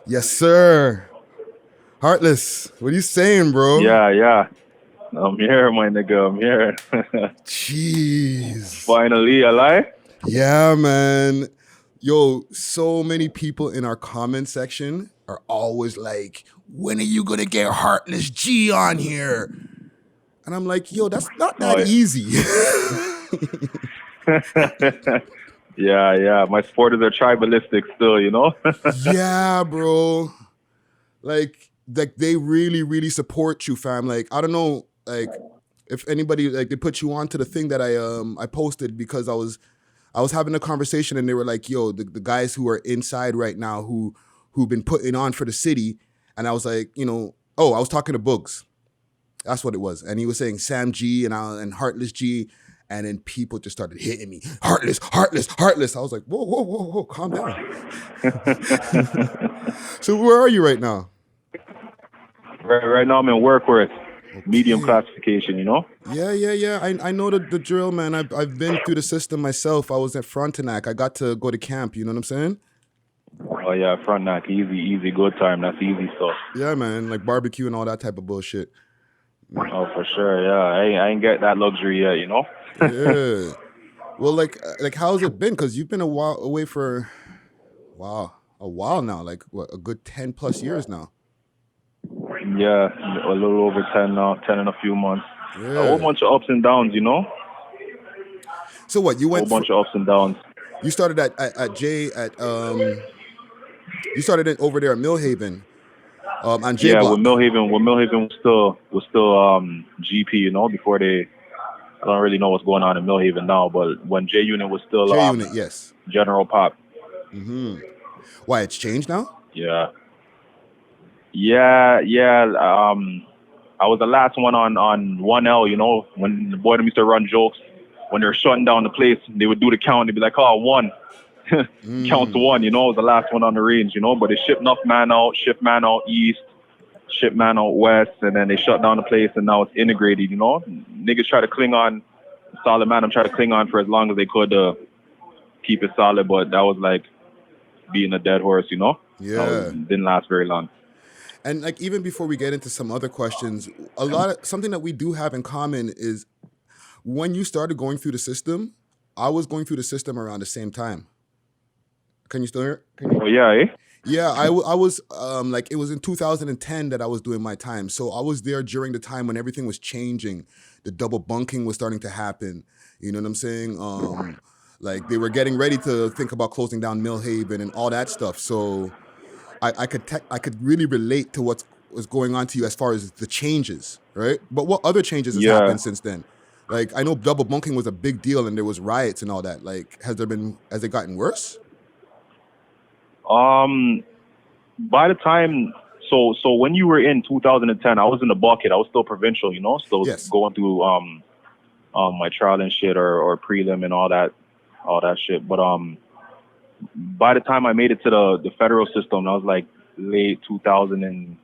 Yes, sir. Heartless, what are you saying, bro? Yeah, yeah. I'm here, my nigga. I'm here. Jeez. Finally, alive? Yeah, man. Yo, so many people in our comment section are always like, when are you gonna get Heartless G on here? And I'm like, yo, that's not Oh, that easy. yeah. Yeah, yeah. My supporters are tribalistic still. Yeah, bro. Like they really, really support you, fam. Like, I don't know, like if anybody like they put you on to the thing that I posted because I was having a conversation and they were like, yo, the guys who are inside right now who've been putting on for the city. And I was like, I was talking to Boogs. That's what it was. And he was saying Sam G and Heartless G. And then people just started hitting me. Heartless, heartless, heartless. I was like, whoa, whoa, whoa, whoa, calm down. So where are you right now? Right now, I'm in Workworth, medium Okay. classification. Yeah. I know the drill, man. I've been through the system myself. I was at Frontenac. I got to go to camp. You know what I'm saying? Oh, yeah, front knock. Easy, easy, good time. That's easy stuff. Yeah, man. Like barbecue and all that type of bullshit. Oh, for sure. Yeah, I ain't get that luxury yet. Yeah. Well, like how's it been? Because you've been a while away for a while now. Like what, a good 10+ years now. Yeah, a little over 10 now, 10 in a few months. A whole Yeah. bunch of ups and downs. So what? You A whole went for? bunch of ups and downs. You started at J at You started it over there at Millhaven, on J Yeah, Block. When Millhaven was still GP. Before they I don't really know what's going on in Millhaven now, but when J Unit was still J Unit, yes. General Pop. Mm-hmm. Why it's changed now? Yeah. Yeah. I was the last one on 1L, when the boy them used to run jokes when they were shutting down the place, they would do the count, they'd be like, oh, one. Count to Mm. one, I was the last one on the range. But they shipped enough man out, shipped man out east, shipped man out west, and then they shut down the place and now it's integrated. Niggas try to cling on, solid man, I'm trying to cling on for as long as they could to keep it solid, but that was like being a dead horse. Yeah. Didn't last very long. And like even before we get into some other questions, something that we do have in common is when you started going through the system, I was going through the system around the same time. Can you still hear? Can you? Oh yeah, eh? Yeah, I was like it was in 2010 that I was doing my time. So I was there during the time when everything was changing. The double bunking was starting to happen. You know what I'm saying? Like they were getting ready to think about closing down Millhaven and all that stuff. So I could really relate to what's going on to you as far as the changes, right? But what other changes has Yeah. happened since then? Like I know double bunking was a big deal and there was riots and all that. Like has it gotten worse? Um, by the time, so when you were in 2010, I was in the bucket. I was still provincial. Still was Yes. going through my trial and shit or prelim and all that shit. But by the time I made it to the federal system, I was like late 2000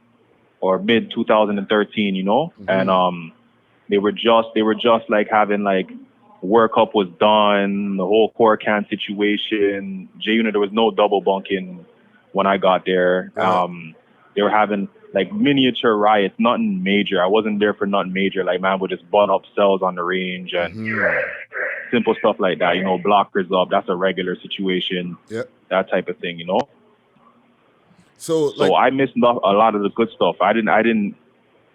or mid 2013. And Mm-hmm. they were just like having like workup was done, the whole core can situation. J Unit, there was no double bunking when I got there. Right. They were having like miniature riots, nothing major. I wasn't there for nothing major. Like man would just butt up cells on the range and Mm-hmm. simple stuff like that. Blockers up. That's a regular situation. Yep. That type of thing. So So like I missed a lot of the good stuff. I didn't.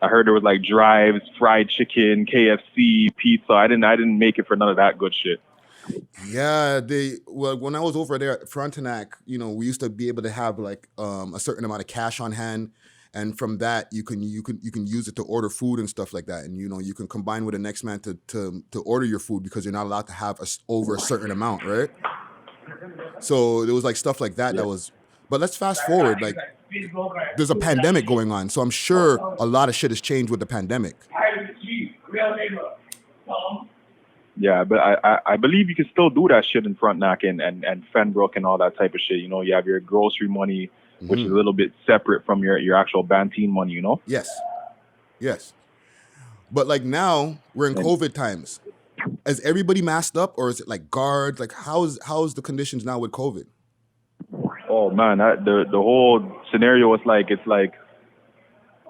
I heard there was like drives, fried chicken, KFC, pizza. I didn't make it for none of that good shit. yeah, when I was over there at Frontenac, we used to be able to have like a certain amount of cash on hand. And from that, you can use it to order food and stuff like that, and you can combine with the next man to order your food because you're not allowed to have over a certain amount, right? So there was like stuff like that Yeah. that was. But let's fast forward. Like there's a pandemic going on, so I'm sure a lot of shit has changed with the pandemic. Yeah, but I believe you can still do that shit in Frontenac and Fenbrook and all that type of shit. You have your grocery money, which is a Hmm. little bit separate from your actual Bantine money. Yes, yes. But like now we're in And COVID times. Is everybody masked up, or is it like guards? Like how's the conditions now with COVID? Oh man, the whole scenario is like it's like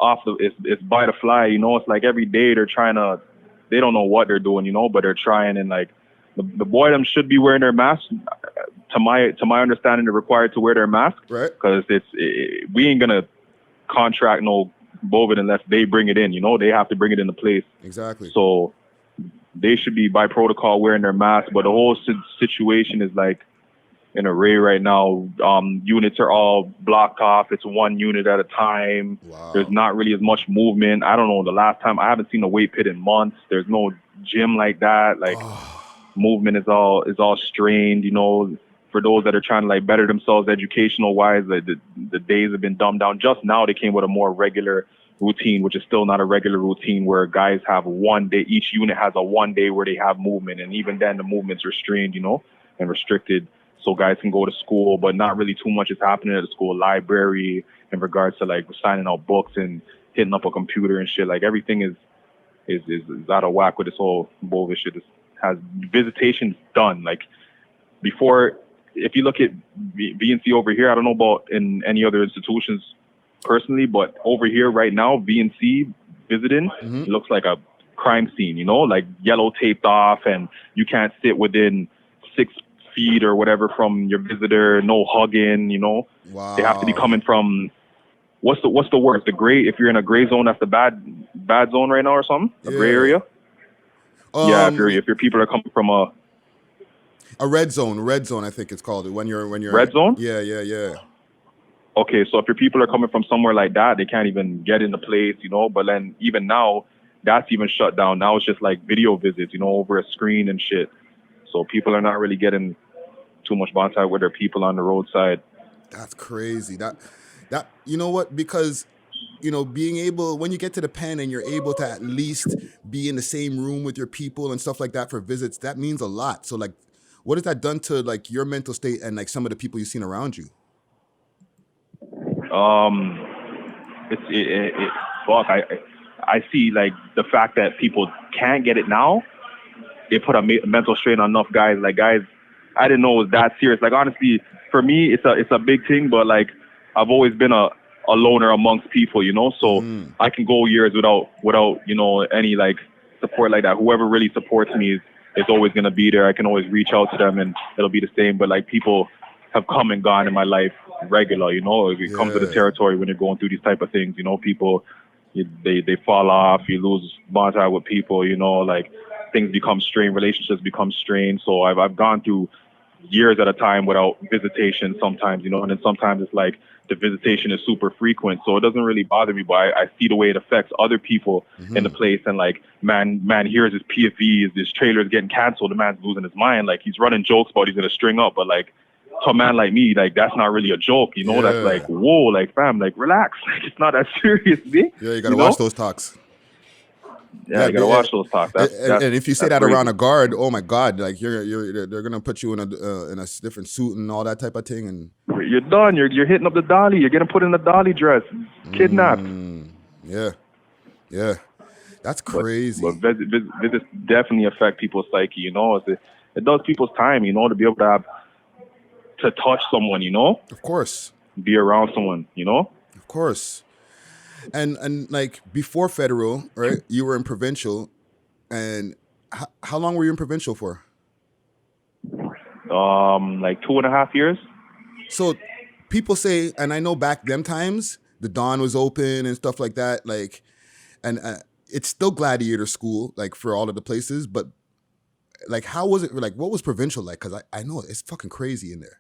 it's by the fly, you know. It's like every day they don't know what they're doing, you know, but they're trying. And like the boy them should be wearing their mask. To my understanding, they're required to wear their mask, right? Because we ain't gonna contract no COVID unless they bring it in, you know. They have to bring it into place. Exactly. So they should be by protocol wearing their mask. But the whole situation is like an array right now. Units are all blocked off. It's one unit at a time. Wow. There's not really as much movement. I don't know. The last time I haven't seen a weight pit in months. There's no gym like that. Like movement is all strained, you know. For those that are trying to like better themselves educational wise, the days have been dumbed down. Just now they came with a more regular routine, which is still not a regular routine, where guys have one day, each unit has a one day where they have movement, and even then the movement's restrained, you know, and restricted, so guys can go to school, but not really too much is happening at the school library in regards to like signing out books and hitting up a computer and shit. Like everything is out of whack with this whole bogus shit. This has visitations done. Like before, if you look at VNC over here, I don't know about in any other institutions personally, but over here right now, VNC visiting looks like a crime scene, you know, like yellow taped off, and you can't sit within 6 feet or whatever from your visitor, no hugging, you know. Wow. They have to be coming from what's the word? The gray. If you're in a gray zone, that's the bad zone right now or something. A gray area. Yeah, if your people are coming from a red zone, I think it's called. When you're red zone. Yeah. Okay, so if your people are coming from somewhere like that, they can't even get into place, you know. But then even now, that's even shut down. Now it's just like video visits, you know, over a screen and shit. So people are not really getting too much contact with their people on the roadside. That's crazy. That you know what? Because, you know, being able, when you get to the pen and you're able to at least be in the same room with your people and stuff like that for visits, that means a lot. So like, what has that done to like your mental state and like some of the people you've seen around you? Fuck. I see like the fact that people can't get it now. It put a mental strain on enough guys. Like guys, I didn't know it was that serious. Like honestly, for me, it's a big thing. But like, I've always been a loner amongst people, you know. So I can go years without you know any like support like that. Whoever really supports me is always gonna be there. I can always reach out to them and it'll be the same. But like people have come and gone in my life regular, you know. It comes with the territory when you're going through these type of things, you know. People they fall off, you lose contact with people, you know, like things become strained, relationships become strained. So I've gone through years at a time without visitation sometimes, you know, and then sometimes it's like the visitation is super frequent. So it doesn't really bother me, but I see the way it affects other people in the place. And like, man hears his PFVs, his trailer's getting canceled, the man's losing his mind. Like he's running jokes about he's gonna string up, but like to a man like me, like that's not really a joke, you know. That's like, whoa, like fam, like relax. Like it's not that serious, man. Yeah, you gotta watch those talks. Yeah, you gotta watch those talks. And if you say that crazy around a guard, oh my God, like they're gonna put you in a different suit and all that type of thing, and you're done. You're hitting up the dolly. You're getting put in the dolly dress, kidnapped. Yeah, that's crazy. But visits definitely affect people's psyche. You know, it does people's time. You know, to be able to touch someone. You know, of course, be around someone. You know, of course. And like before federal, right? You were in provincial, and how long were you in provincial for? Like 2.5 years. So people say, and I know back them times, the Dawn was open and stuff like that. Like, and it's still gladiator school, like for all of the places. But like, how was it? Like, what was provincial like? Because I know it's fucking crazy in there.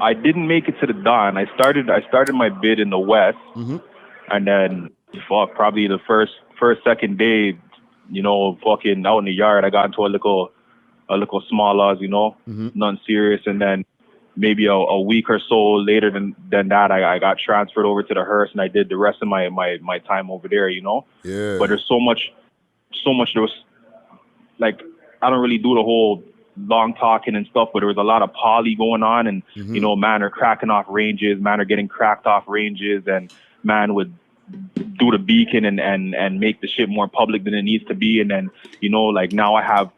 I didn't make it to the Dawn. I started my bid in the West, and then probably the second day, you know, fucking out in the yard, I got into a little small laws, you know, nothing serious. And then maybe a week or so later than that, I got transferred over to the Hercs, and I did the rest of my time over there, you know. Yeah. But there's so much. There was like, I don't really do the whole long talking and stuff, but there was a lot of poly going on, and you know, man are cracking off ranges, man are getting cracked off ranges, and man would do the beacon and make the shit more public than it needs to be. And then, you know, like now I have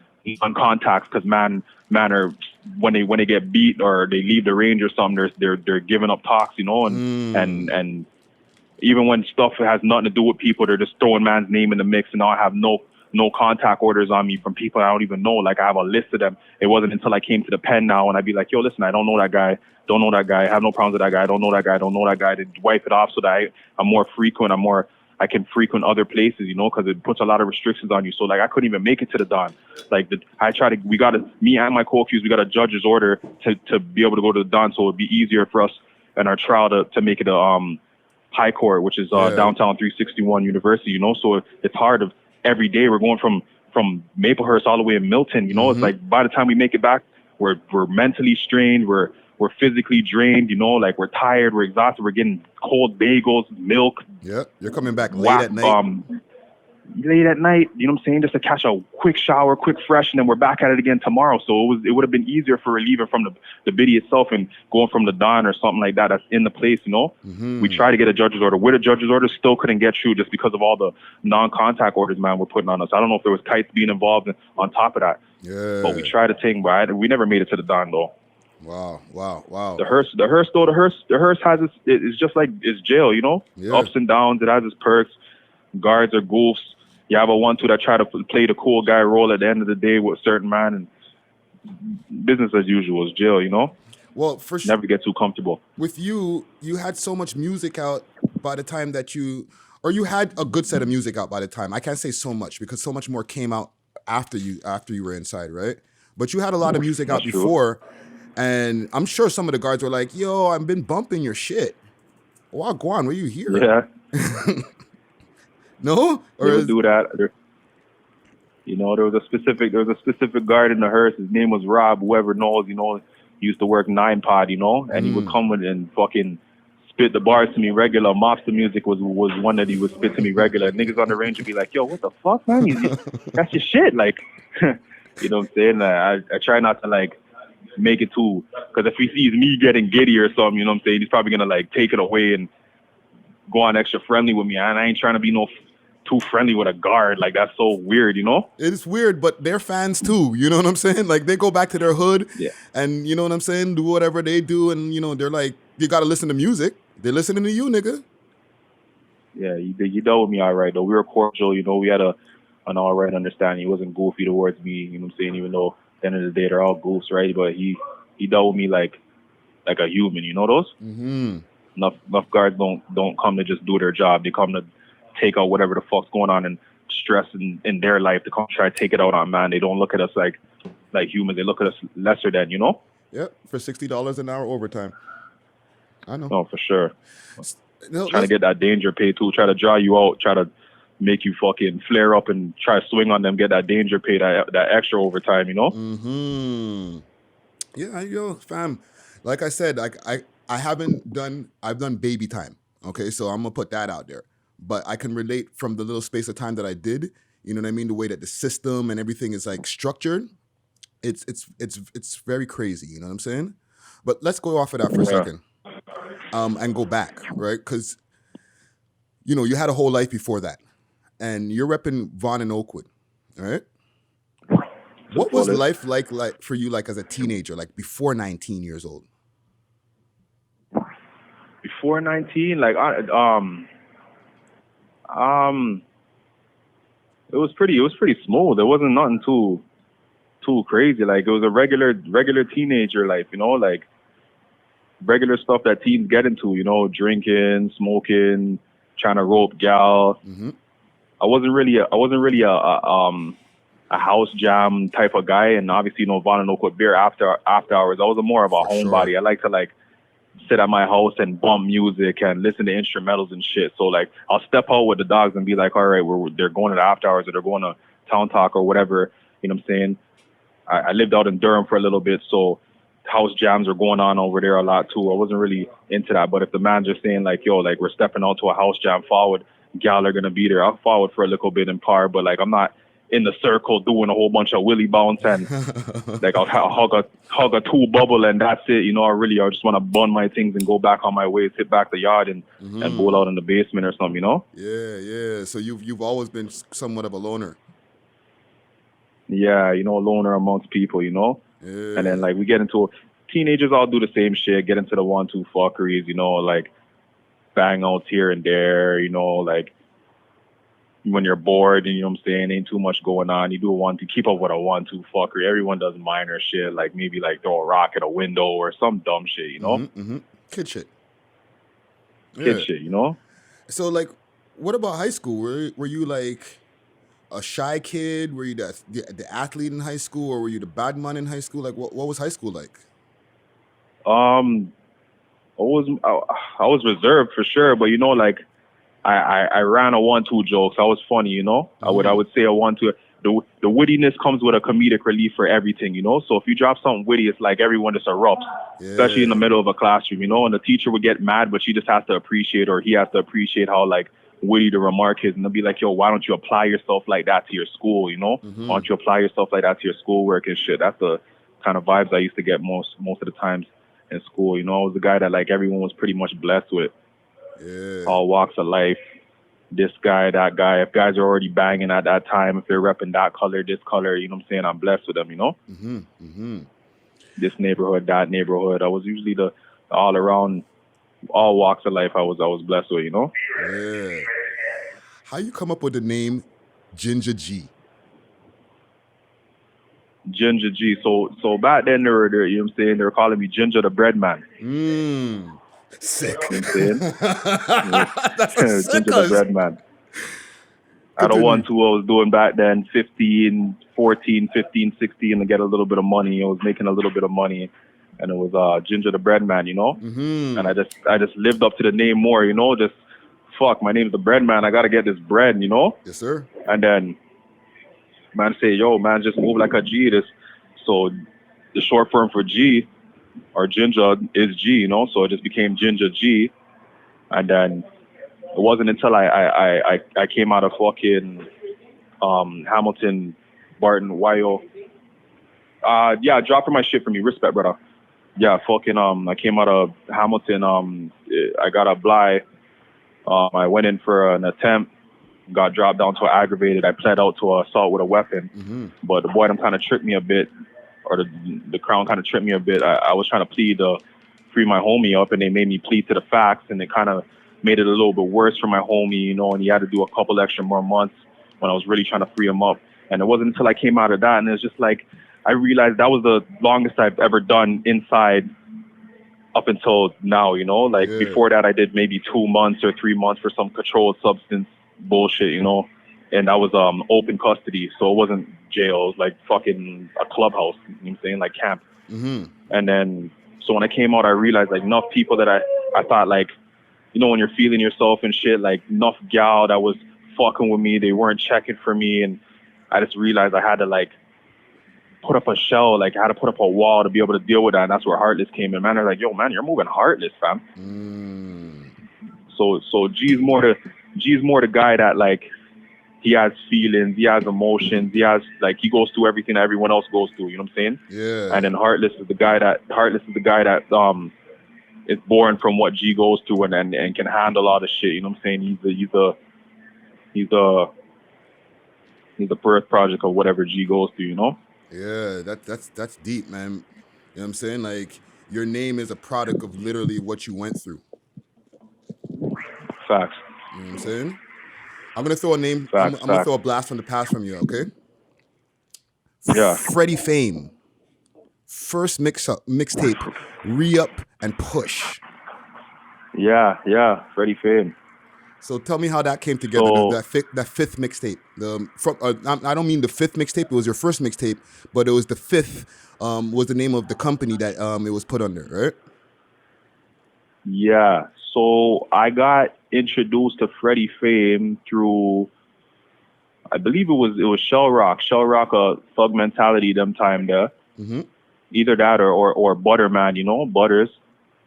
on contacts because man are when they get beat or they leave the range or something, they're giving up talks, you know, and even when stuff has nothing to do with people, they're just throwing man's name in the mix, and I have no contact orders on me from people I don't even know. Like I have a list of them. It wasn't until I came to the pen now and I'd be like, yo, listen, I don't know that guy, I have no problems with that guy, I don't know that guy, to wipe it off so that I'm more frequent, I can frequent other places, you know, because it puts a lot of restrictions on you. So like I couldn't even make it to the Don. Like me and my co-accused, we got a judge's order to be able to go to the Don, so it'd be easier for us in our trial to make it a high court, which is downtown 361 University, you know. So it's hard. Every day we're going from Maplehurst all the way in Milton, you know. It's like by the time we make it back, we're mentally strained, we're physically drained, you know, like we're tired, we're exhausted, we're getting cold bagels, milk. Yeah, you're coming back late at night. Late at night, you know what I'm saying, just to catch a quick shower, quick fresh, and then we're back at it again tomorrow. So it would have been easier for relieving from the biddy itself and going from the Don or something like that that's in the place, you know. We tried to get a judge's order. With a judge's order, still couldn't get through just because of all the non-contact orders, man, we're putting on us. I don't know if there was kites being involved on top of that. Yeah. But we tried to take, but we never made it to the Don though. Wow. The Hercs has it's just like it's jail, you know. Yeah. Ups and downs. It has its perks. Guards are goofs. You have a 1-2 that try to play the cool guy role at the end of the day with a certain man, and business as usual is jail, you know. Well, for sure. Never get too comfortable. With you had so much music out by the time that you had a good set of music out by the time. I can't say so much because so much more came out after you were inside, right? But you had a lot of music out before, and I'm sure some of the guards were like, "Yo, I've been bumping your shit. Wagwan, were you here?" Yeah. No? Or they would do that. You know, there was a specific guard in the Hercs. His name was Rob. Whoever knows, you know, he used to work 9-pod, you know, and he would come with and fucking spit the bars to me regular. Mobster music was one that he would spit to me regular. Niggas on the range would be like, yo, what the fuck, man? That's your shit. Like, you know what I'm saying? I try not to, like, make it too, because if he sees me getting giddy or something, you know what I'm saying, he's probably going to, like, take it away and go on extra friendly with me. And I ain't trying to be too friendly with a guard. Like, that's so weird, you know? It's weird, but they're fans too, you know what I'm saying? Like, they go back to their hood and, you know what I'm saying, do whatever they do, and, you know, they're like, you gotta listen to music. They're listening to you, nigga. Yeah, you dealt with me all right, though. We were cordial, you know, we had an all right understanding. He wasn't goofy towards me, you know what I'm saying, even though at the end of the day, they're all goofs, right? But he dealt with me like a human, you know those? Enough guards don't come to just do their job. They come to take out whatever the fuck's going on and stress in their life, to come try to take it out on man. They don't look at us like humans. They look at us lesser than, you know? Yep, for $60 an hour overtime. I know. No, for sure. Trying to get that danger pay too. Try to draw you out. Try to make you fucking flare up and try to swing on them. Get that danger pay, that extra overtime, you know? Yeah, yo, fam. Like I said, I've done baby time. Okay, so I'm gonna put that out there. But I can relate from the little space of time that I did. You know what I mean? The way that the system and everything is like structured, it's very crazy. You know what I'm saying? But let's go off of that for a second, and go back, right? Because you know you had a whole life before that, and you're repping Vaughan and Oakwood, right? What was life like for you, like as a teenager, like before 19 years old? Before 19, like it was pretty smooth. It wasn't nothing too crazy. Like, it was a regular teenager life, you know, like regular stuff that teens get into, you know, drinking, smoking, trying to rope gal. I wasn't really a house jam type of guy, and obviously, you know, Vaughan and Oakwood beer after hours. I was more of a homebody. I like to like sit at my house and bump music and listen to instrumentals and shit. So like, I'll step out with the dogs and be like, all right, they're going to the after hours, or they're going to Town Talk or whatever. You know what I'm saying? I lived out in Durham for a little bit, so house jams are going on over there a lot too. I wasn't really into that. But if the man's just saying like, yo, like, we're stepping out to a house jam forward, gal are gonna be there, I'll forward for a little bit in par. But like, I'm not in the circle doing a whole bunch of willy bounce and like I'll hug a two bubble and that's it. You know, I just want to bun my things and go back on my ways, hit back the yard and bowl out in the basement or something, you know? Yeah. So you've always been somewhat of a loner. Yeah, you know, a loner amongst people, you know? And then like we get into teenagers all do the same shit, get into the 1-2 fuckeries, you know, like bang outs here and there, you know, like when you're bored and you know what I'm saying, ain't too much going on, you do a 1-2, keep up with a 1-2 fuckery. Everyone does minor shit, like maybe like throw a rock at a window or some dumb shit, you know? Kid shit. Kid shit, you know? So like, what about high school? Were you like a shy kid? Were you the athlete in high school, or were you the bad man in high school? Like, what was high school like? I was reserved for sure, but you know, like I ran a 1-2 jokes. I was funny, you know. I would say a 1-2. The wittiness comes with a comedic relief for everything, you know. So if you drop something witty, it's like everyone just erupts, especially in the middle of a classroom, you know. And the teacher would get mad, but she just has to appreciate, or he has to appreciate how like witty the remark is, and they'll be like, yo, why don't you apply yourself like that to your school, you know? Why don't you apply yourself like that to your schoolwork and shit? That's the kind of vibes I used to get most of the times in school, you know. I was the guy that like everyone was pretty much blessed with. All walks of life, this guy, that guy. If guys are already banging at that time, if they're repping that color, this color, you know what I'm saying, I'm blessed with them, you know. This neighborhood, that neighborhood. I was usually the all around, all walks of life I was blessed with, you know. How you come up with the name Ginger G? Ginger G. So back then they were, you know what I'm saying, they were calling me Ginger the Bread Man. Sick. You know what I'm saying? That's a Ginger the Bread Man. At a 1-2 I was doing back then 15, 16 to get a little bit of money. I was making a little bit of money, and it was Ginger the Bread Man, you know. And I just lived up to the name more, you know. Just fuck, my name's the Bread Man. I gotta get this bread, you know. Yes, sir. And then man say, yo, man, just move like a G. So the short form for G or Ginger is G, you know. So it just became Ginger G. And then it wasn't until I came out of fucking Hamilton, Barton, YO. Dropping my shit for me. Respect, brother. Yeah, fucking I came out of Hamilton. I got a Bly. I went in for an attempt, got dropped down to an aggravated. I pled out to assault with a weapon. But the boy them kind of tricked me a bit, or the crown kind of tricked me a bit. I was trying to plead to free my homie up, and they made me plead to the facts, and it kind of made it a little bit worse for my homie, you know, and he had to do a couple extra more months when I was really trying to free him up. And it wasn't until I came out of that, and it's just like, I realized that was the longest I've ever done inside up until now, you know. Like before that, I did maybe 2 months or 3 months for some controlled substance bullshit, you know. And that was open custody, so it wasn't jail. It was like fucking a clubhouse, you know what I'm saying, like camp. And then, so when I came out, I realized like enough people that I thought like, you know, when you're feeling yourself and shit, like enough gal that was fucking with me, they weren't checking for me, and I just realized I had to like put up a shell, like I had to put up a wall to be able to deal with that, and that's where Heartless came in. Man, they're like, yo, man, you're moving Heartless, fam. So G's more the guy that like he has feelings, he has emotions, he has like he goes through everything that everyone else goes through. You know what I'm saying? And then Heartless is the guy that is born from what G goes through and can handle all the shit. You know what I'm saying? He's the birth project of whatever G goes through. You know? Yeah, that's deep, man. You know what I'm saying? Like your name is a product of literally what you went through. Facts. You know what I'm saying? I'm gonna throw a name. I'm gonna throw a blast from the past from you. Okay? Yeah. Freddie Fame. First mixtape, Re-Up and Push. Yeah, Freddie Fame. So tell me how that came together. That fifth mixtape. I don't mean the fifth mixtape. It was your first mixtape, but it was the fifth. Was the name of the company that it was put under, right? Yeah. So I got introduced to Freddie Fame through, I believe it was Shell Rock, Thug Mentality them time there. Either that or Butterman, you know, Butters.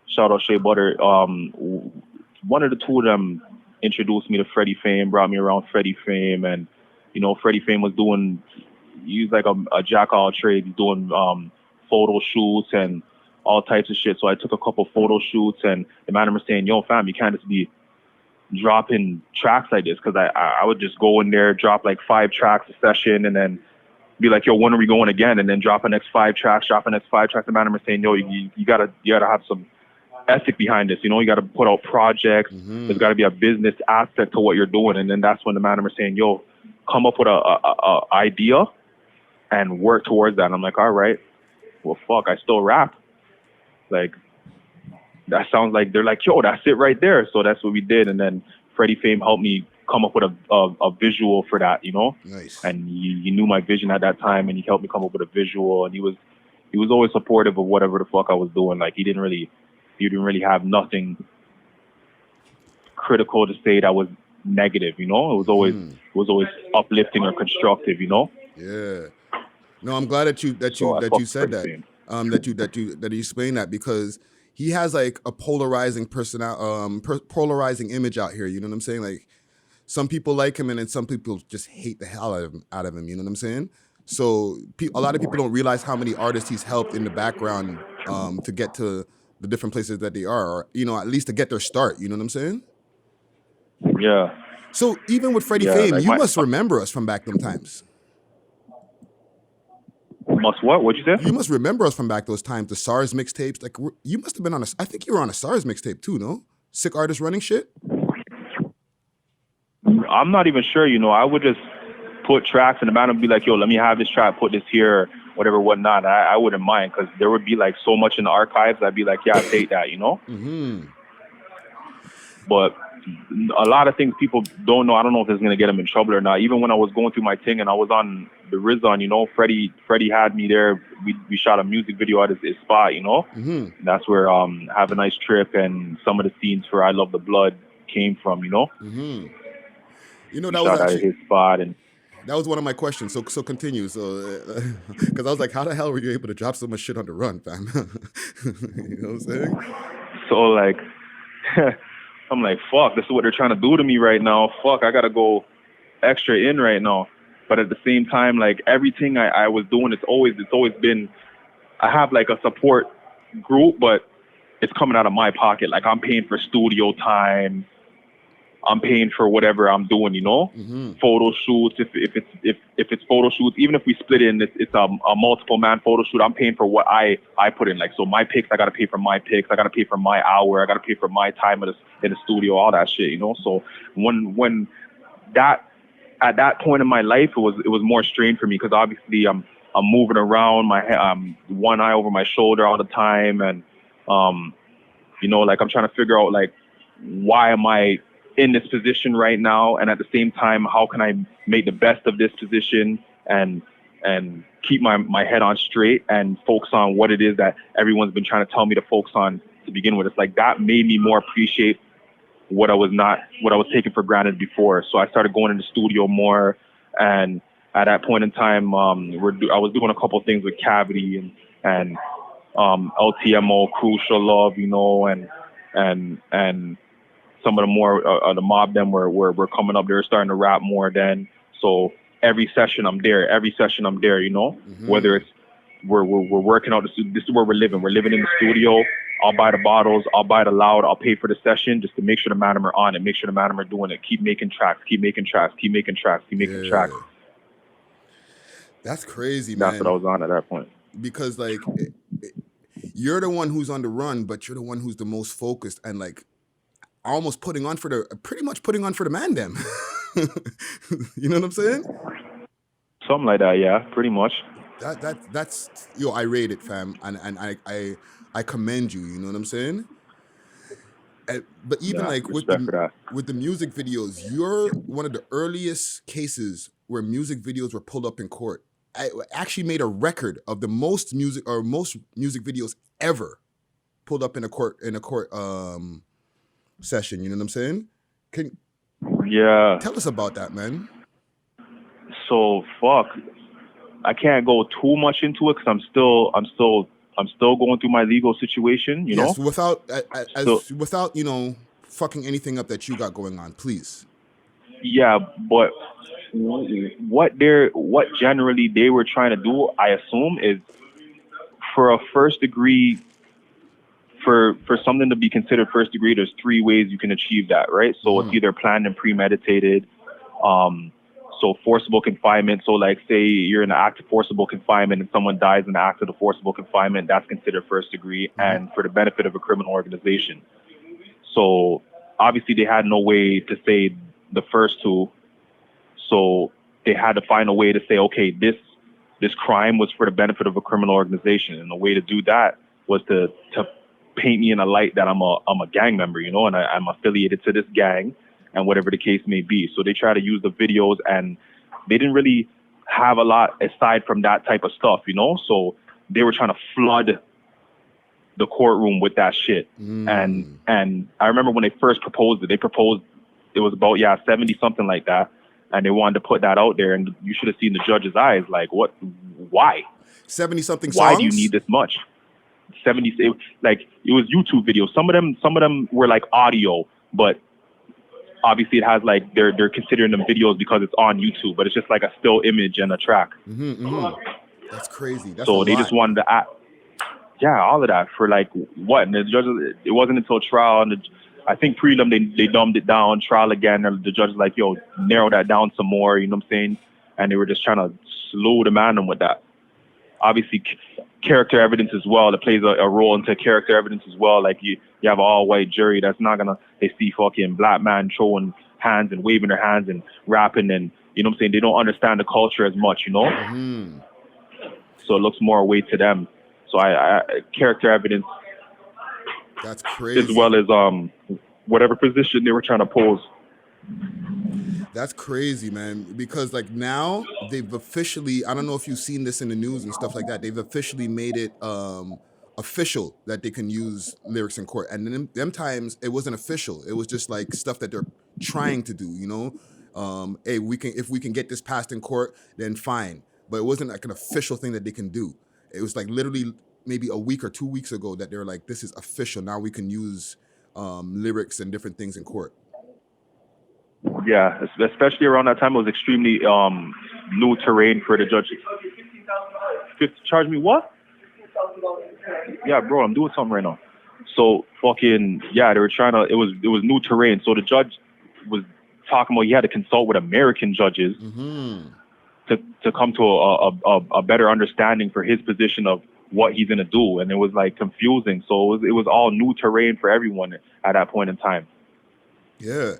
Shout out Shea Butter. One of the two of them introduced me to Freddie Fame, brought me around Freddie Fame, and you know, Freddie Fame was he's like a jack of all trades. He's doing photo shoots and all types of shit. So I took a couple photo shoots, and the man was saying, yo, fam, you can't just be dropping tracks like this, because I would just go in there, drop like 5 tracks a session, and then be like, yo, when are we going again? And then drop a next 5 tracks, The manager saying, yo, you gotta have some ethic behind this. You know, you gotta put out projects. There's gotta be a business aspect to what you're doing. And then that's when the manager saying, yo, come up with a idea and work towards that. And I'm like, all right, well, fuck, I still rap. Like, that sounds like, they're like, yo, that's it right there. So that's what we did. And then Freddie Fame helped me come up with a visual for that, you know? Nice. And he knew my vision at that time, and he helped me come up with a visual. And he was always supportive of whatever the fuck I was doing. Like, he didn't really have nothing critical to say that was negative, you know? It was always uplifting or constructive, you know? Yeah. No, I'm glad that you said that. That you explained that, because he has like a polarizing polarizing image out here. You know what I'm saying? Like, some people like him, and then some people just hate the hell out of him. You know what I'm saying? So a lot of people don't realize how many artists he's helped in the background to get to the different places that they are, or, you know, at least to get their start. You know what I'm saying? Yeah. So even with Freddie Fame, like, you must remember us from back them times. Must what? What'd you say? You must remember us from back those times, the SARS mixtapes. Like, you must have been on I think you were on a SARS mixtape too, no? Sick Artist Running Shit? I'm not even sure, you know. I would just put tracks, and the man would be like, yo, let me have this track, put this here, whatever, whatnot. I wouldn't mind, because there would be like so much in the archives. I'd be like, yeah, I'll take that, you know? But a lot of things people don't know. I don't know if it's going to get them in trouble or not. Even when I was going through my thing and I was on the Rizon, you know, Freddie had me there. We shot a music video at his spot, you know? That's where Have a Nice Trip and some of the scenes for I Love the Blood came from, you know? You know, that was actually his spot, and that was one of my questions. So continue. So, because I was like, how the hell were you able to drop so much shit on the run, fam? You know what I'm saying? So like, I'm like, fuck, this is what they're trying to do to me right now. Fuck, I gotta go extra in right now. But at the same time, like, everything I was doing, it's always been, I have like a support group, but it's coming out of my pocket. Like, I'm paying for studio time. I'm paying for whatever I'm doing, you know, photo shoots. If it's photo shoots, even if we split in, it's a multiple man photo shoot. I'm paying for what I put in. Like, so my pics, I got to pay for my pics. I got to pay for my hour. I got to pay for my time in the studio, all that shit, you know? So when that, at that point in my life, it was more strained for me, because obviously I'm moving around, one eye over my shoulder all the time. And, you know, like, I'm trying to figure out, like, why am I in this position right now, and at the same time, how can I make the best of this position and keep my head on straight and focus on what it is that everyone's been trying to tell me to focus on to begin with. It's like, that made me more appreciate what I was taking for granted before. So I started going in the studio more, and at that point in time, I was doing a couple of things with Cavity and LTMO, Crucial Love, you know, and some of the more the mob them were coming up. They're starting to rap more then. So every session I'm there, you know. Whether it's we're working out, this is where we're living. We're living in the studio. I'll buy the bottles, I'll buy the loud, I'll pay for the session just to make sure the madam are on it, make sure the madam are doing it. Keep making tracks. That's crazy, man. That's what I was on at that point. Because, like, you're the one who's on the run, but you're the one who's the most focused and, like, almost pretty much putting on for the man them. You know what I'm saying? Something like that, yeah, pretty much. That's yo, I rate it, fam, and I commend you. You know what I'm saying? But even like with the music videos, you're one of the earliest cases where music videos were pulled up in court. I actually made a record of the most music videos ever pulled up in a court session. You know what I'm saying? Tell us about that, man. So fuck, I can't go too much into it because I'm still going through my legal situation, you know? Without, you know, fucking anything up that you got going on, please. Yeah, but what generally they were trying to do, I assume, is for a first degree, for something to be considered first degree, there's 3 ways you can achieve that, right? So it's either planned and premeditated. So So forcible confinement. So like say you're in an act of forcible confinement and someone dies in the act of the forcible confinement, that's considered first degree and for the benefit of a criminal organization. So obviously they had no way to say the first two. So they had to find a way to say, okay, this crime was for the benefit of a criminal organization. And the way to do that was to paint me in a light that I'm a gang member, you know, and I'm affiliated to this gang and whatever the case may be. So they try to use the videos, and they didn't really have a lot aside from that type of stuff, you know? So they were trying to flood the courtroom with that shit. And I remember when they first proposed it, it was about, 70 something like that. And they wanted to put that out there, and you should have seen the judge's eyes. Like, what, why? 70 something songs? Why do you need this much? 70, it was YouTube videos. Some of them were like audio, but obviously it has like, they're considering them videos because it's on YouTube, but it's just like a still image and a track. That's crazy. That's so they just wanted to add, all of that for like what? And the judges, it wasn't until trial, and I think prelim they dumbed it down. Trial again, and the judge was like, yo, narrow that down some more, you know what I'm saying? And they were just trying to slow the man with that. Obviously, character evidence as well. It plays a role into character evidence as well. Like you have an all-white jury that's not gonna, they see fucking black man throwing hands and waving their hands and rapping, and you know what I'm saying? They don't understand the culture as much, you know? So it looks more weight to them. So I character evidence. That's crazy. As well as whatever position they were trying to pose. That's crazy, man. Because like now they've officially, I don't know if you've seen this in the news and stuff like that, they've officially made it official that they can use lyrics in court. And in them times it wasn't official. It was just like stuff that they're trying to do, you know? Hey, if we can get this passed in court, then fine. But it wasn't like an official thing that they can do. It was like literally maybe a week or 2 weeks ago that they were like, this is official. Now we can use lyrics and different things in court. Yeah, especially around that time, it was extremely new terrain for the judge. Charge me what? Yeah, bro, I'm doing something right now. So fucking, they were trying to, it was new terrain. So the judge was talking about he had to consult with American judges to come to a better understanding for his position of what he's gonna do, and it was like confusing. So it was all new terrain for everyone at that point in time. Yeah,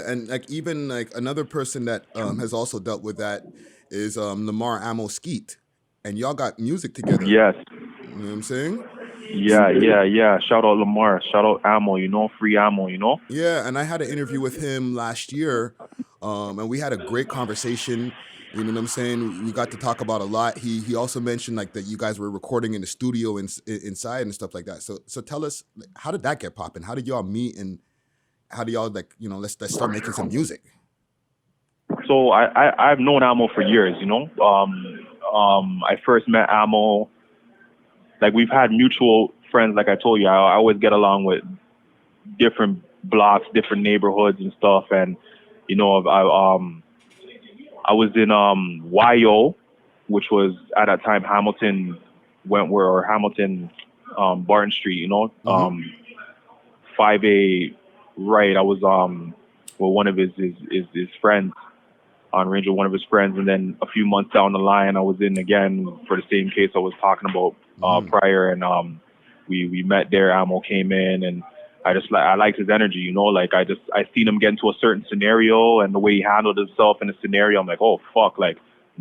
and like even like another person that has also dealt with that is Lamar Ammo Skeet, and y'all got music together. Yes, you know what I'm saying? Yeah. Shout out Lamar, shout out Ammo, you know, free Ammo, you know. Yeah, and I had an interview with him last year, and we had a great conversation. You know what I'm saying? We got to talk about a lot. He also mentioned like that you guys were recording in the studio inside and stuff like that. So tell us, how did that get popping? How did y'all meet, and how do y'all like, you know, let's start making some music? So I've known Ammo for years, you know. I first met Ammo, like we've had mutual friends. Like I told you, I always get along with different blocks, different neighborhoods and stuff. And you know, I was in YO, which was at that time Hamilton Wentworth or Hamilton Barton Street, you know, 5A right. I was with one of his friends, on range with one of his friends, and then a few months down the line I was in again for the same case I was talking about prior, and we met there. Ammo came in, and I liked his energy, you know, like I seen him get into a certain scenario, and the way he handled himself in the scenario, I'm like, oh fuck, like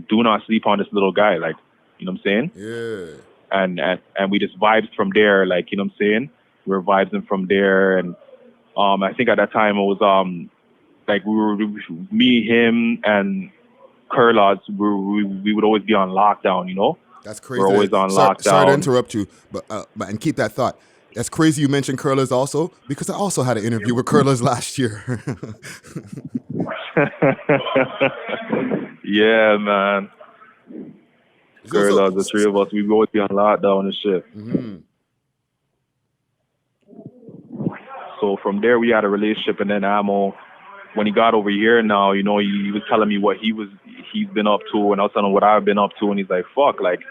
do not sleep on this little guy, like, you know what I'm saying? Yeah. And we just vibed from there, like, you know what I'm saying? We were vibing from there, and I think at that time it was like me, him, and Curlaws, we would always be on lockdown, you know? That's crazy. We're always on lockdown. Sorry to interrupt you, but and keep that thought. That's crazy you mentioned Curlaws also, because I also had an interview with Curlaws last year. Yeah, man. Curlaws, the three of us, we would always be on lockdown and shit. So from there we had a relationship, and then Ammo, when he got over here now, you know, he was telling me what he's been up to, and I was telling him what I've been up to, and he's like, fuck, like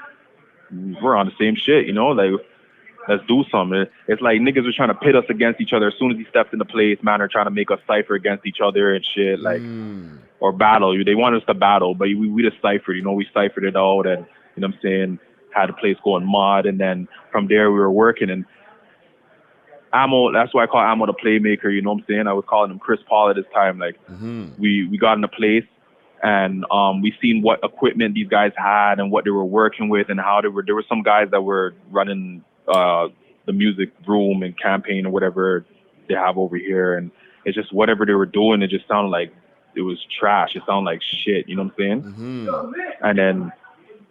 we're on the same shit, you know, like let's do something. It's like niggas were trying to pit us against each other as soon as he stepped into place. Man, they're trying to make us cipher against each other and shit, like, or battle. They wanted us to battle, but we just ciphered. You know, we ciphered it out, and you know what I'm saying, had the place going mod, and then from there we were working. And Ammo, that's why I call Ammo the playmaker. You know what I'm saying? I was calling him Chris Paul at this time. Like, we got in the place, and we seen what equipment these guys had and what they were working with and how they were. There were some guys that were running the music room and campaign or whatever they have over here, and it's just whatever they were doing, it just sounded like it was trash. It sounded like shit. You know what I'm saying? And then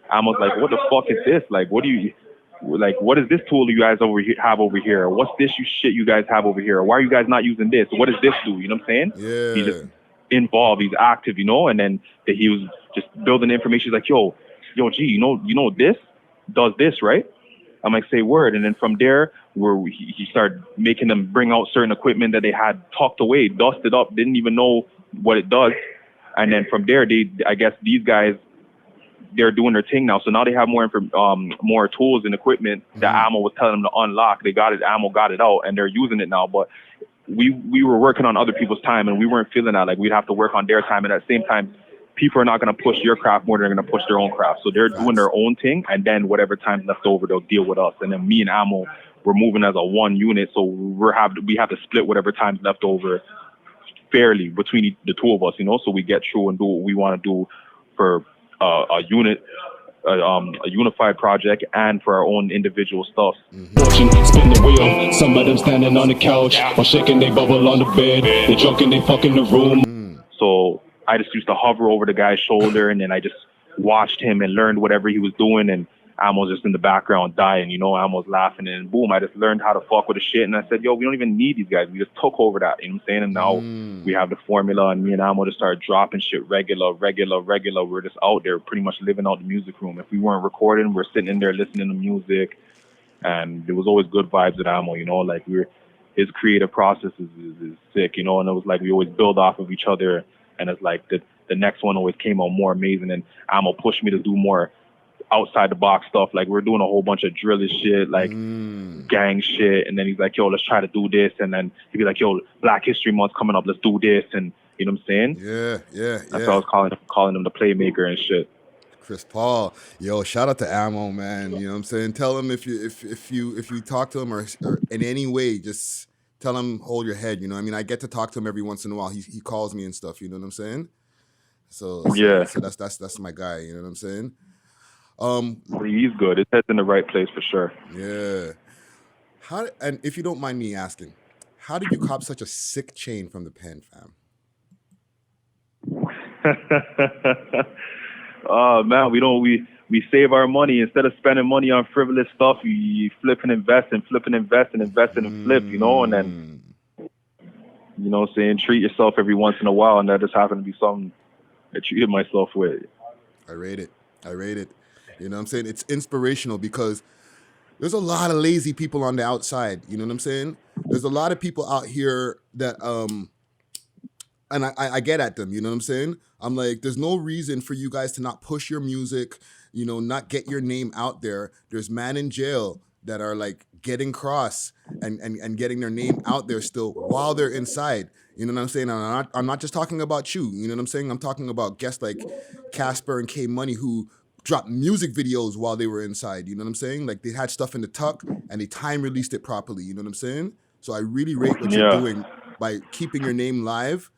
I was like, "What the fuck is this? Like, what is this tool you guys have over here? What's this shit you guys have over here? Why are you guys not using this? What does this do?" You know what I'm saying? Yeah. He's just involved. He's active, you know. And then he was just building information. He's like, yo, G, you know this does this, right? I'm like, say word. And then from there, he started making them bring out certain equipment that they had tucked away, dusted up, didn't even know what it does. And then from there, I guess these guys, they're doing their thing now. So now they have more tools and equipment that Ammo was telling them to unlock. They got it. Ammo got it out, and they're using it now. But we were working on other people's time, and we weren't feeling that. Like, we'd have to work on their time, and at the same time, people are not going to push your craft more than they're going to push their own craft. So they're doing their own thing, and then whatever time's left over, they'll deal with us. And then me and Ammo, we're moving as a one unit, so we have to split whatever time's left over fairly between the two of us, you know, so we get through and do what we want to do for a unit, a unified project, and for our own individual stuff. Watching, spin the wheel. Some of them standing on the couch or shaking they bubble on the bed. They drunk and they fucking the room. So I just used to hover over the guy's shoulder, and then I just watched him and learned whatever he was doing, and Amo's just in the background dying, you know. Amo's laughing, and boom, I just learned how to fuck with the shit. And I said, yo, we don't even need these guys. We just took over that, you know what I'm saying? And now we have the formula, and me and Amo just started dropping shit regular. We're just out there pretty much living out the music room. If we weren't recording, we're sitting in there listening to music, and there was always good vibes at Amo, you know. Like, his creative process is sick, you know. And it was like we always build off of each other, and it's like the next one always came out more amazing, and Amo pushed me to do more outside the box stuff. Like, we're doing a whole bunch of drillish shit, like gang shit, and then he's like, yo, let's try to do this, and then he'd be like, yo, Black History Month coming up, let's do this, and you know what I'm saying? Yeah. That's why I was calling him the playmaker and shit. Chris Paul, yo, shout out to Ammo, man. You know what I'm saying? Tell him if you talk to him or in any way, just tell him hold your head. You know, I mean, I get to talk to him every once in a while. He calls me and stuff. You know what I'm saying? So that's my guy. You know what I'm saying? He's good. His head's in the right place for sure. Yeah. And if you don't mind me asking, how did you cop such a sick chain from the pen, fam? Oh man, we save our money. Instead of spending money on frivolous stuff, you flip and invest and flip and flip, you know, and then, you know what I'm saying, treat yourself every once in a while, and that just happened to be something I treated myself with. I rate it. You know what I'm saying? It's inspirational because there's a lot of lazy people on the outside. You know what I'm saying? There's a lot of people out here that, and I get at them, you know what I'm saying? I'm like, there's no reason for you guys to not push your music, you know, not get your name out there. There's men in jail that are like getting cross and getting their name out there still while they're inside. You know what I'm saying? I'm not just talking about you. You know what I'm saying? I'm talking about guests like Casper and K Money who dropped music videos while they were inside. You know what I'm saying? Like, they had stuff in the tuck and they time released it properly. You know what I'm saying? So I really rate what you're doing by keeping your name live.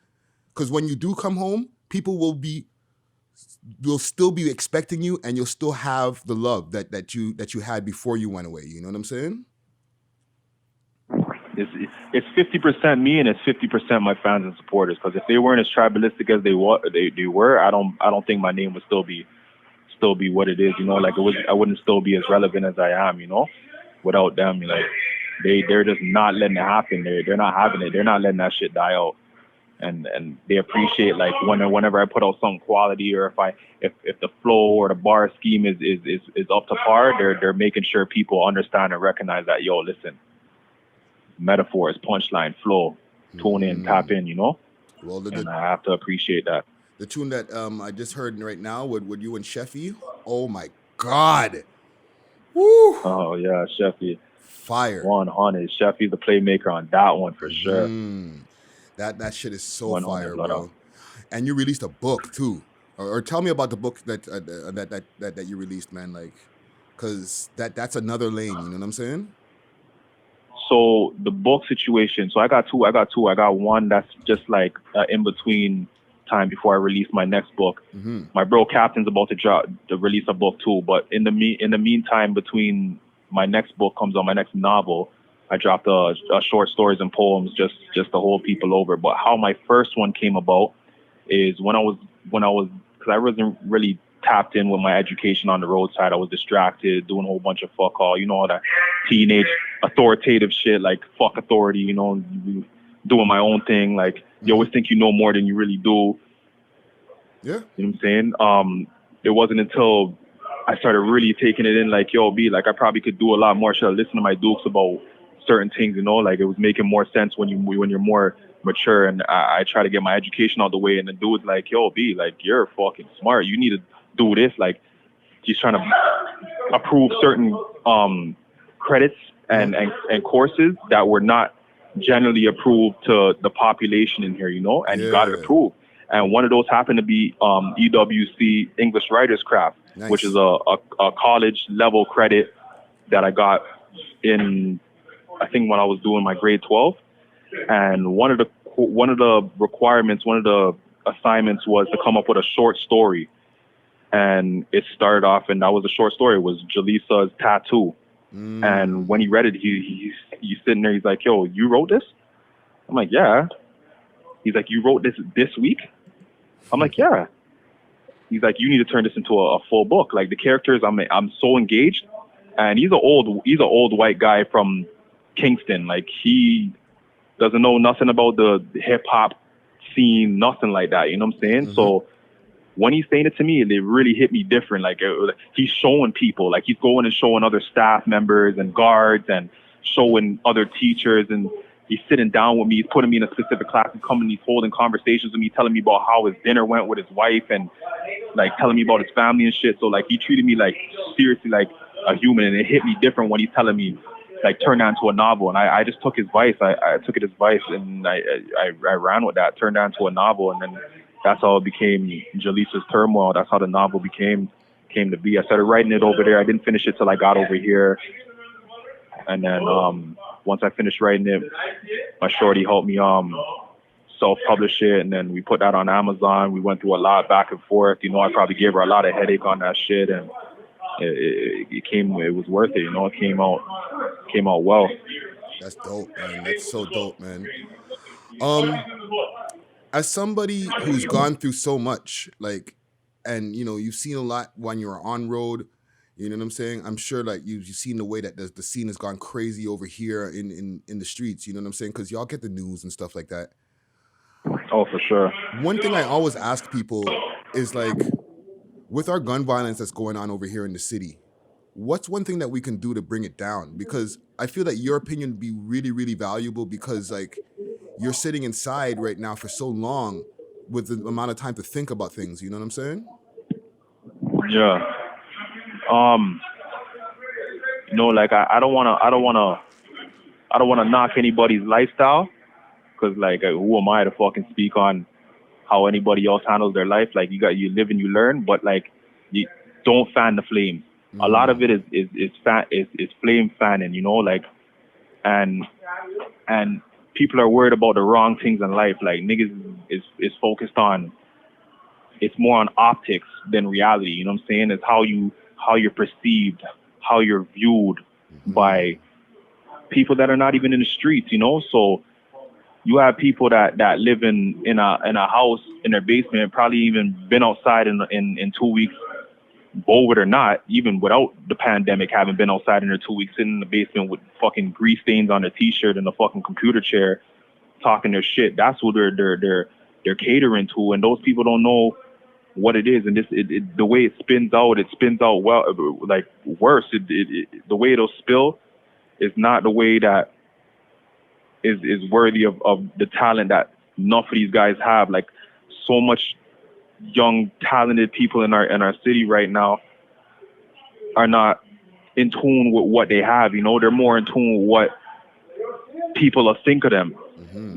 Because when you do come home, people will still be expecting you, and you'll still have the love that you had before you went away. You know what I'm saying? It's 50% me and it's 50% my fans and supporters. Because if they weren't as tribalistic as they were, I don't think my name would still be what it is. You know, like I wouldn't still be as relevant as I am. You know, without them, like they're just not letting it happen. They're not having it. They're not letting that shit die out. And they appreciate, like, whenever I put out some quality, or if the flow or the bar scheme is up to par, they're making sure people understand and recognize that, yo, listen, metaphors, punchline, flow, tune in, tap in, you know. Well, and I have to appreciate that. The tune that I just heard right now with you and Sheffy, oh my God, woo! Oh yeah, Sheffy. fire. 100. Sheffy's the playmaker on that one for sure. That shit is so 100, fire, blood bro. And you released a book too, or tell me about the book that you released, man. Like, cause that's another lane. You know what I'm saying? So the book situation. So I got two. I got one that's just like in between time before I release my next book. My bro Captain's about to release a book too. But in the meantime, between my next book comes on, my next novel, I dropped a short stories and poems just to hold people over. But how my first one came about is when I was because I wasn't really tapped in with my education on the roadside. I was distracted, doing a whole bunch of fuck all, all that teenage authoritative shit, like fuck authority, doing my own thing. Like you always think you know more than you really do. Yeah. You know what I'm saying? It wasn't until I started really taking it in, like, yo, B, like I probably could do a lot more. Should I listen to my dukes about certain things, like it was making more sense when you're more mature. And I try to get my education out the way, and the dude's like, yo, B, like you're fucking smart. You need to do this. Like he's trying to approve certain credits and courses that were not generally approved to the population in here, and you got it approved. And one of those happened to be EWC English Writers Craft, which is a college level credit that I got in, I think, when I was doing my grade 12. And one of the requirements, one of the assignments was to come up with a short story. And it started off, and that was a short story. It was Jaleesa's tattoo. And when he read it, he's sitting there. He's like, "Yo, you wrote this?" I'm like, "Yeah." He's like, "You wrote this week?" I'm like, "Yeah." He's like, "You need to turn this into a full book. Like the characters, I'm so engaged." And he's an old white guy from Kingston. Like he doesn't know nothing about the hip hop scene, nothing like that. You know what I'm saying? So when he's saying it to me, it really hit me different. Like he's showing people, like he's going and showing other staff members and guards and showing other teachers, and he's sitting down with me. He's putting me in a specific class and coming, he's holding conversations with me, telling me about how his dinner went with his wife and like telling me about his family and shit. So like he treated me like seriously like a human, and it hit me different when he's telling me like turn that into a novel. And I just took his advice. I took it as advice, and I ran with that, turned that into a novel, and then that's how it became Jaleesa's Turmoil. That's how the novel came to be. I started writing it over there. I didn't finish it till I got over here. And then once I finished writing it, my shorty helped me self-publish it, and then we put that on Amazon. We went through a lot back and forth. I probably gave her a lot of headache on that shit, and it was worth it. It came out well. That's dope, man. That's so dope, man. As somebody who's gone through so much, like, and you've seen a lot when you're on road, you know what I'm saying? I'm sure like you've seen the way that the scene has gone crazy over here in the streets, you know what I'm saying? Because y'all get the news and stuff like that. Oh, for sure. One thing I always ask people is like, with our gun violence that's going on over here in the city, what's one thing that we can do to bring it down? Because I feel that your opinion would be really, really valuable, because like you're sitting inside right now for so long with the amount of time to think about things. You know what I'm saying? Yeah. Like I don't wanna knock anybody's lifestyle, because like who am I to fucking speak on how anybody else handles their life? Like you live and you learn, but like you don't fan the flame. A lot of it is flame fanning, like, and people are worried about the wrong things in life. Like niggas is focused on, it's more on optics than reality. You know what I'm saying? It's how you're perceived, how you're viewed by people that are not even in the streets. So you have people that live in a house in their basement, probably even been outside in 2 weeks, COVID or not, even without the pandemic, haven't been outside in their 2 weeks, sitting in the basement with fucking grease stains on their t-shirt and a fucking computer chair, talking their shit. That's what they're catering to, and those people don't know what it is. And the way it spins out well, like worse. The way it'll spill is not the way that is worthy of the talent that enough of these guys have. Like so much young talented people in our city right now are not in tune with what they have, you know. They're more in tune with what people will think of them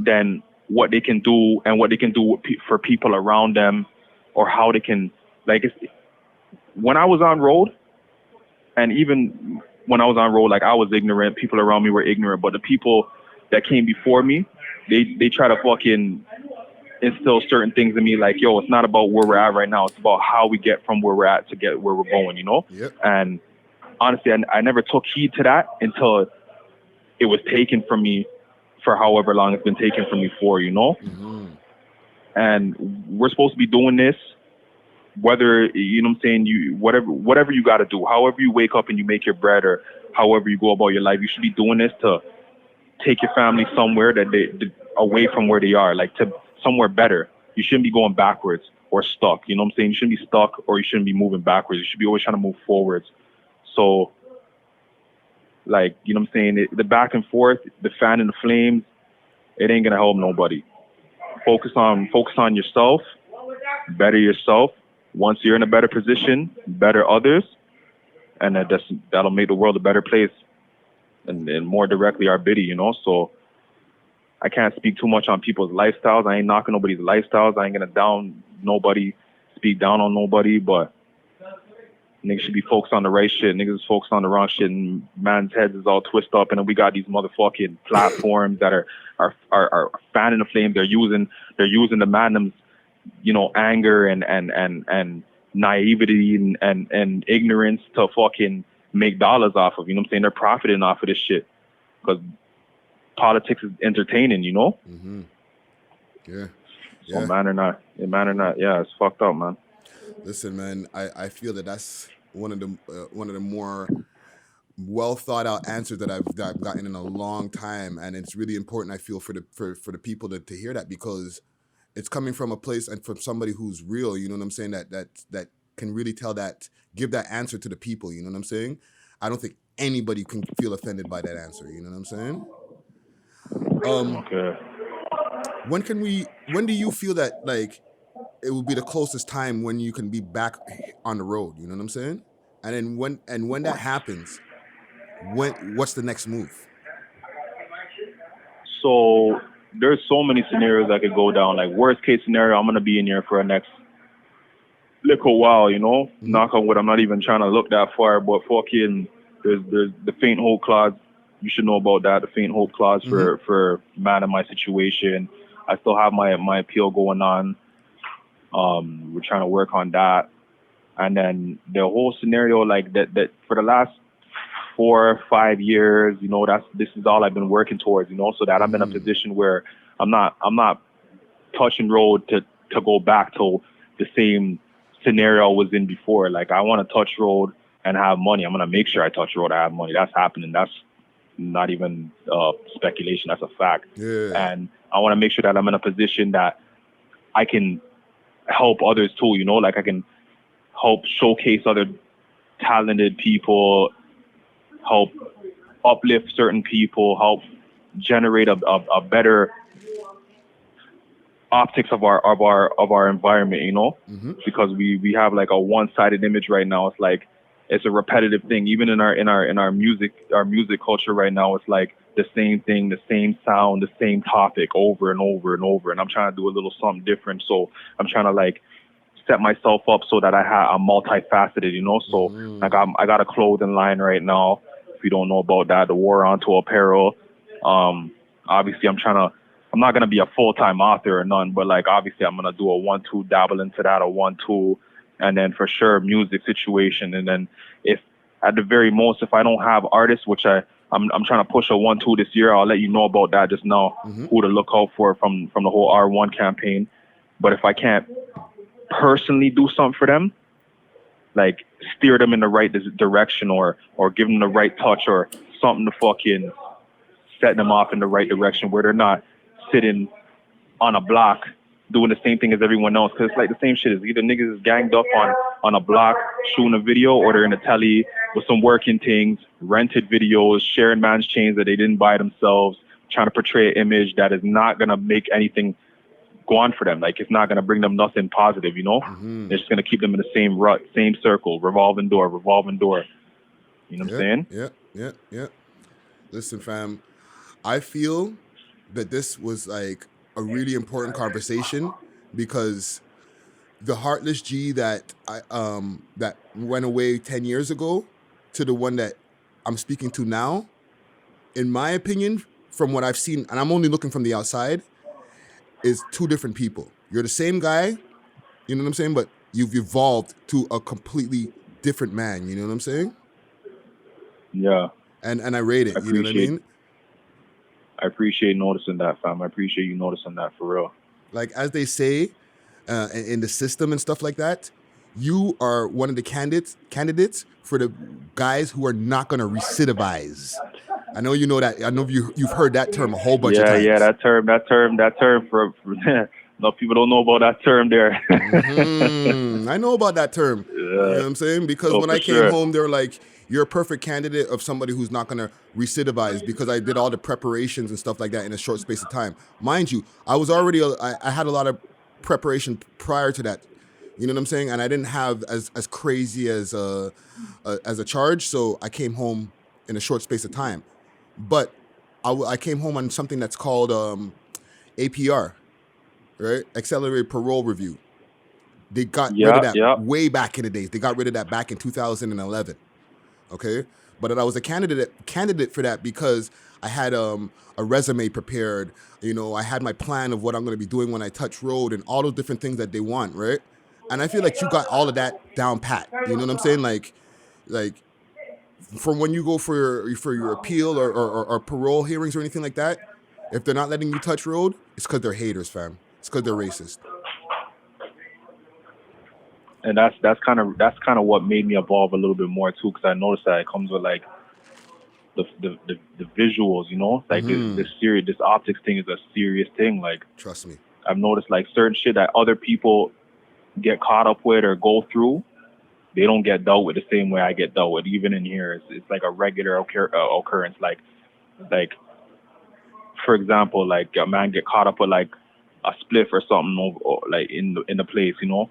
than what they can do and what they can do for people around them, or how they can, like, when I was on road, and even when I was on road, like, I was ignorant, people around me were ignorant, but the people that came before me, they try to fucking instill certain things in me, like, yo, it's not about where we're at right now, it's about how we get from where we're at to get where we're going, you know? Yep. And honestly, I never took heed to that until it was taken from me for however long it's been taken from me for, you know? And we're supposed to be doing this, whether, you know what I'm saying, you whatever you got to do, however you wake up and you make your bread, or however you go about your life, you should be doing this to take your family somewhere that they away from where they are, like to somewhere better. You shouldn't be going backwards or stuck, you know what I'm saying? You shouldn't be stuck, or you shouldn't be moving backwards. You should be always trying to move forwards. So, like, you know what I'm saying, the back and forth, the fan and the flames, it ain't gonna help nobody. Focus on yourself, better yourself. Once you're in a better position, better others, and that'll make the world a better place, and more directly our biddy, you know. So I can't speak too much on people's lifestyles. I ain't knocking nobody's lifestyles. I ain't gonna speak down on nobody, but niggas should be focused on the right shit. Niggas is focused on the wrong shit, and man's heads is all twisted up. And then we got these motherfucking platforms that are fanning the flames. They're using the man's, you know, anger and naivety and ignorance to fucking make dollars off of. You know what I'm saying? They're profiting off of this shit because politics is entertaining. You know? Yeah. So man or not, yeah, it's fucked up, man. Listen, man, I feel that's one of the more well thought out answers that I've gotten in a long time, and it's really important, I feel, for the people to hear that, because it's coming from a place and from somebody who's real. You know what I'm saying? That can really give that answer to the people. You know what I'm saying? I don't think anybody can feel offended by that answer. You know what I'm saying? Okay. When do you feel that, like, it will be the closest time when you can be back on the road? You know what I'm saying? And then when that happens, what's the next move? So there's so many scenarios that could go down. Like, worst case scenario, I'm gonna be in here for the next little while, you know. Knock on wood, I'm not even trying to look that far, but fucking there's the faint hope clause. You should know about that. The faint hope clause for man in my situation. I still have my appeal going on. We're trying to work on that. And then the whole scenario, like that for the last 4 or 5 years, you know, this is all I've been working towards, you know, so that I'm in a position where I'm not touching road to go back to the same scenario I was in before. Like, I want to touch road and have money. I'm going to make sure I touch road, I have money. That's happening. That's not even speculation. That's a fact. Yeah. And I want to make sure that I'm in a position that I can help others too, you know, like I can help showcase other talented people, help uplift certain people, help generate a better optics of our environment, you know, because we have like a one-sided image right now. It's like, it's a repetitive thing. Even in our music culture right now, it's like the same thing, the same sound, the same topic over and over and over. And I'm trying to do a little something different. So I'm trying to like set myself up so that I'm multifaceted, you know. So like I got a clothing line right now. If you don't know about that, the War Onto Apparel. Obviously I'm not gonna be a full-time author or none, but like obviously I'm gonna do a 1-2, dabble into that, a 1-2, and then for sure music situation. And then if at the very most, if I don't have artists, which I'm trying to push a 1-2 this year, I'll let you know about that just now, who to look out for from the whole R1 campaign. But if I can't personally do something for them, like steer them in the right direction or give them the right touch or something to fucking set them off in the right direction where they're not sitting on a block doing the same thing as everyone else, because it's like the same shit. Is either niggas is ganged up on a block shooting a video, or they're in a telly with some working things, rented videos, sharing man's chains that they didn't buy themselves, trying to portray an image that is not gonna make anything go on for them. Like, it's not gonna bring them nothing positive, you know. It's just gonna keep them in the same rut, same circle, revolving door. You know what I'm saying? Yeah. Listen, fam, I feel that this was like a really important conversation because the Heartless G that that went away 10 years ago to the one that I'm speaking to now, in my opinion, from what I've seen, and I'm only looking from the outside, is two different people. You're the same guy, you know what I'm saying, but you've evolved to a completely different man, you know what I'm saying? Yeah. And I rate it, you know what I mean? I appreciate noticing that, fam. I appreciate you noticing that for real. Like, as they say in the system and stuff like that, you are one of the candidates for the guys who are not going to recidivize. I know you know that. I know you've heard that term a whole bunch of times. Yeah, that term for no, people don't know about that term there. I know about that term. You know what I'm saying? Because when I came home, they were like, you're a perfect candidate of somebody who's not going to recidivize, because I did all the preparations and stuff like that in a short space of time. Mind you, I was already, I had a lot of preparation prior to that. You know what I'm saying? And I didn't have as crazy as a charge, so I came home in a short space of time. But I came home on something that's called APR, right? Accelerated Parole Review. They got rid of that way back in the days. They got rid of that back in 2011. Okay, but I was a candidate for that because I had a resume prepared. You know, I had my plan of what I'm going to be doing when I touch road and all those different things that they want, right? And I feel like you got all of that down pat. You know what I'm saying? Like from when you go for your appeal or parole hearings or anything like that, if they're not letting you touch road, it's because they're haters, fam. It's because they're racist. And that's kind of what made me evolve a little bit more too, because I noticed that it comes with like the visuals, you know, like this optics thing is a serious thing. Like, trust me, I've noticed like certain shit that other people get caught up with or go through, they don't get dealt with the same way I get dealt with. Even in here, it's like a regular occurrence. Like for example, like a man get caught up with like a spliff or something, or like in the place, you know.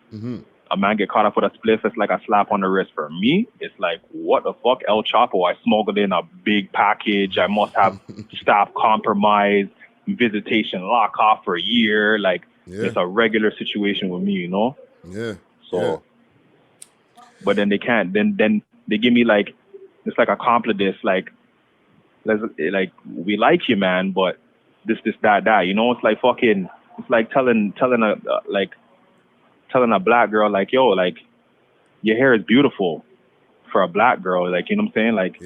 A man get caught up with a spliff, it's like a slap on the wrist. For me, it's like, what the fuck, El Chapo? I smuggled in a big package. I must have staff compromise, visitation lock off for a year. Like, it's a regular situation with me, you know? Yeah. So, but then they can't. Then they give me like, it's like a compliment. Like, we like you, man, but this, that. You know, it's like fucking. It's like telling a black girl, like, yo, like, your hair is beautiful for a black girl, like, you know what I'm saying? Like,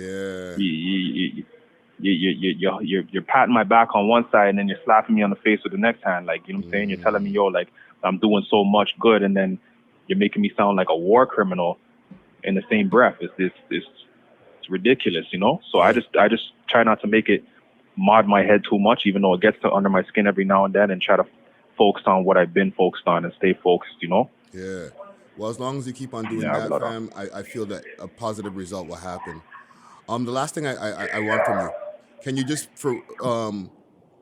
you're patting my back on one side and then you're slapping me on the face with the next hand, like, you know what I'm saying? You're telling me, yo, like, I'm doing so much good, and then you're making me sound like a war criminal in the same breath. It's ridiculous, you know? So I just try not to make it mod my head too much, even though it gets under my skin every now and then, and try to focus on what I've been focused on and stay focused, you know? Yeah. Well, as long as you keep on doing that, fam, I feel that a positive result will happen. The last thing I want from you, can you just for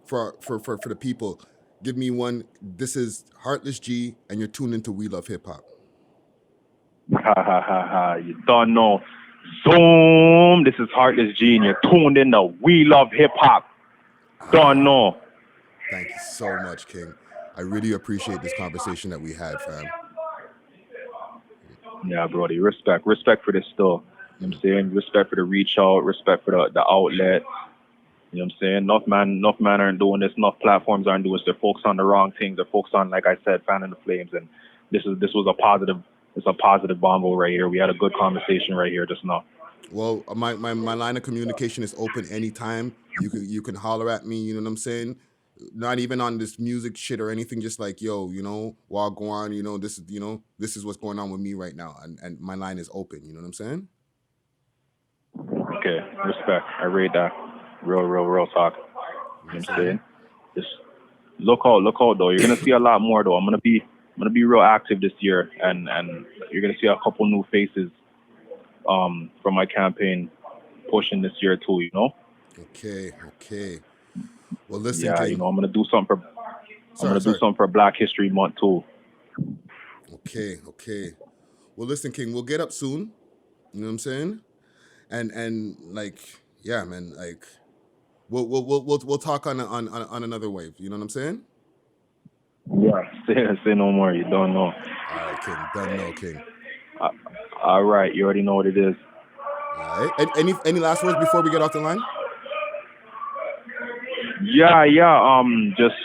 the people, give me one? This is Heartless G, and you're tuned into We Love Hip Hop. You don't know. Zoom. This is Heartless G, and you're tuned in to We Love Hip Hop. Don't know. Thank you so much, King. I really appreciate this conversation that we had, fam. Yeah, brody. Respect for this still. You know what I'm saying? Respect for the reach out, respect for the outlet. You know what I'm saying? Enough man aren't doing this, enough platforms aren't doing this. They're focused on the wrong things. They're focused on, like I said, fanning the flames. And this was a positive bongo right here. We had a good conversation right here just now. Well, my line of communication is open anytime. You can holler at me, you know what I'm saying? Not even on this music shit or anything, just like, yo, you know, while go on, you know, this is what's going on with me right now, and my line is open, you know what I'm saying? Okay, respect. I rate that. Real talk. You know what I'm saying? Just look out though. You're gonna see a lot more though. I'm gonna be real active this year, and you're gonna see a couple new faces from my campaign pushing this year too, you know? Okay. Well, listen, yeah, King. You know, I'm gonna do something for Black History Month too. Okay. Well, listen, King, we'll get up soon. You know what I'm saying? and like, yeah, man, like we'll talk on another wave. You know what I'm saying? Yeah, say no more. You don't know. All right, King. Done know, King. All right, you already know what it is. All right. Any last words before we get off the line? Yeah. Just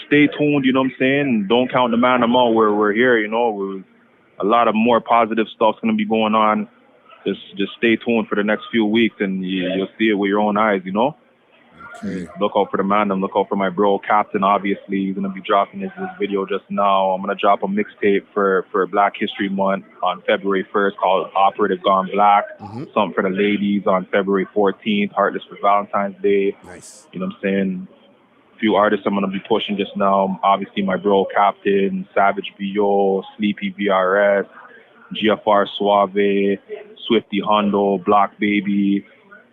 stay tuned. You know what I'm saying? Don't count the man out. We're here. You know, a lot of more positive stuff's gonna be going on. Just stay tuned for the next few weeks, and you'll see it with your own eyes. You know. Okay. Look out for the man. Look out for my bro Captain. Obviously, he's gonna be dropping this video just now. I'm gonna drop a mixtape for Black History Month on February 1st called Operative Gone Black. Something for the ladies on February 14th. Heartless for Valentine's Day. Nice. You know what I'm saying? A few artists I'm gonna be pushing just now. Obviously, my bro Captain, Savage BO, Sleepy VRS, GFR Suave, Swifty Hondo, Block Baby.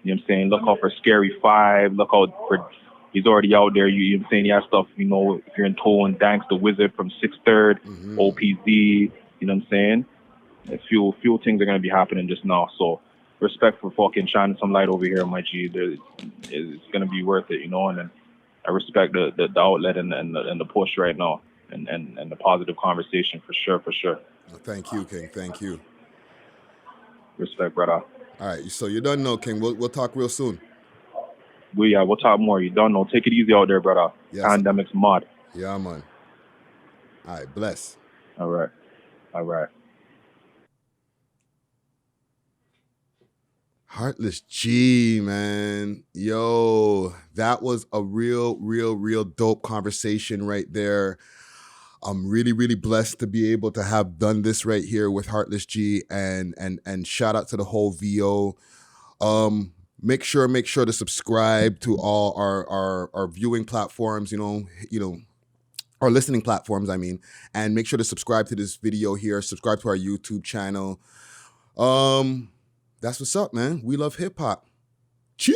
You know what I'm saying? Look out for Scary 5. Look out for, he's already out there. You know what I'm saying? He has stuff, you know, if you're in tone, Danks the Wizard from 6th Third, OPZ, you know what I'm saying? A few things are going to be happening just now. So respect for fucking shining some light over here, my G. It's going to be worth it, you know? And I respect the outlet and the push right now and the positive conversation for sure. Well, thank you, King. Thank you. Respect, brother. All right, so you don't know, King. We'll talk real soon. We'll talk more. You don't know. Take it easy out there, brother. Yes. Pandemic's mud. Yeah, man. All right, bless. All right. Heartless G, man. Yo, that was a real dope conversation right there. I'm really blessed to be able to have done this right here with Heartless G, and shout out to the whole VO. Make sure to subscribe to all our viewing platforms, you know, our listening platforms, I mean, and make sure to subscribe to this video here, subscribe to our YouTube channel. That's what's up, man. We love hip hop. Cheer.